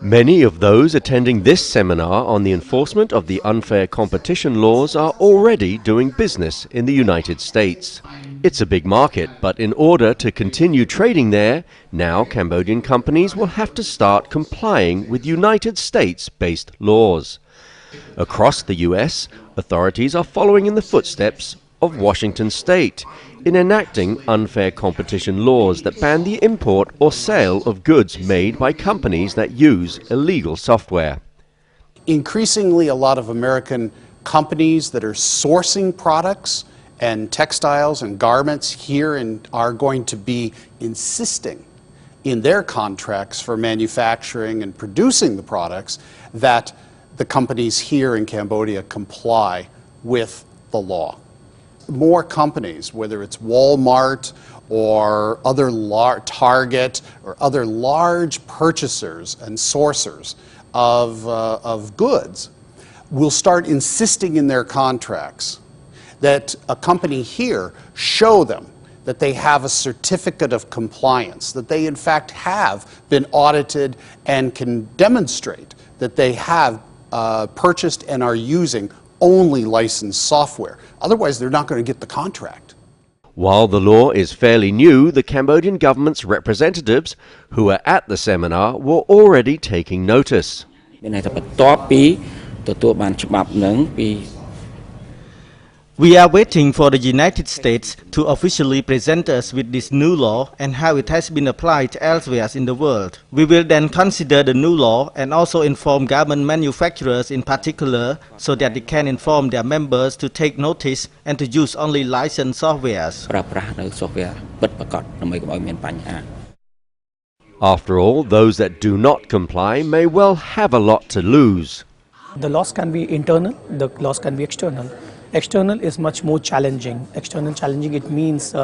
Many of those attending this seminar on the enforcement of the unfair competition laws are already doing business in the United States. It's a big market, but in order to continue trading there, now Cambodian companies will have to start complying with United States-based laws. Across the US, authorities are following in the footsteps of Washington State in enacting unfair competition laws that ban the import or sale of goods made by companies that use illegal software. Increasingly, a lot of American companies that are sourcing products and textiles and garments here are going to be insisting in their contracts for manufacturing and producing the products that the companies here in Cambodia comply with the law. More companies, whether it's Walmart or other Target or other large purchasers and sourcers of goods, will start insisting in their contracts that a company here show them that they have a certificate of compliance, that they in fact have been audited and can demonstrate that they have purchased and are using only licensed software. Otherwise, they're not going to get the contract. While the law is fairly new, the Cambodian government's representatives who were at the seminar were already taking notice. We are waiting for the United States to officially present us with this new law and how it has been applied elsewhere in the world. We will then consider the new law and also inform garment manufacturers in particular so that they can inform their members to take notice and to use only licensed softwares. After all, those that do not comply may well have a lot to lose. The loss can be internal, the loss can be external. External is much more challenging. External challenging, it means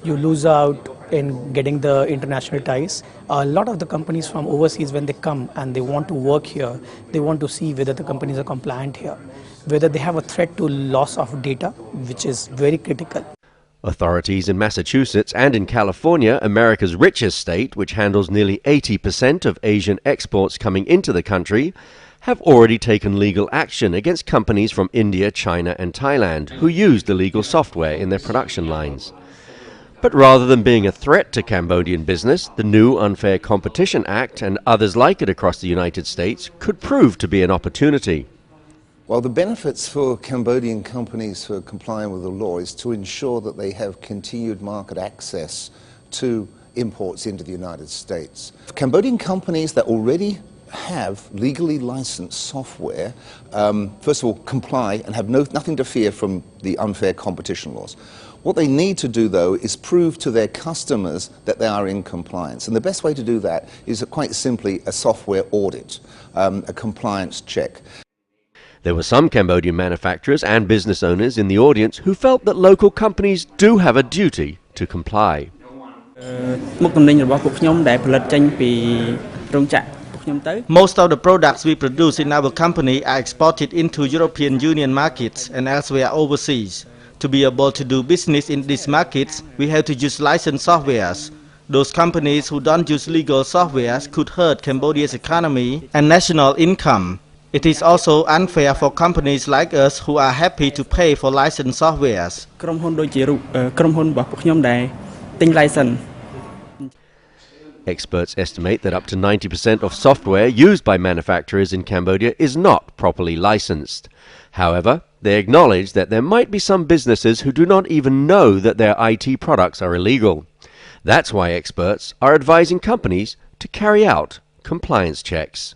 you lose out in getting the international ties. A lot of the companies from overseas, when they come and they want to work here, they want to see whether the companies are compliant here, whether they have a threat to loss of data, which is very critical. Authorities in Massachusetts and in California, America's richest state, which handles nearly 80% of Asian exports coming into the country, have already taken legal action against companies from India, China and Thailand who used illegal software in their production lines. But rather than being a threat to Cambodian business, the new Unfair Competition Act and others like it across the United States could prove to be an opportunity. Well, the benefits for Cambodian companies for complying with the law is to ensure that they have continued market access to imports into the United States. Cambodian companies that already have legally licensed software, first of all, comply and have nothing to fear from the unfair competition laws. What they need to do, though, is prove to their customers that they are in compliance. And the best way to do that is quite simply a software audit, a compliance check. There were some Cambodian manufacturers and business owners in the audience who felt that local companies do have a duty to comply. Most of the products we produce in our company are exported into European Union markets and elsewhere overseas. To be able to do business in these markets, we have to use licensed softwares. Those companies who don't use legal softwares could hurt Cambodia's economy and national income. It is also unfair for companies like us who are happy to pay for licensed softwares. Experts estimate that up to 90% of software used by manufacturers in Cambodia is not properly licensed. However, they acknowledge that there might be some businesses who do not even know that their IT products are illegal. That's why experts are advising companies to carry out compliance checks.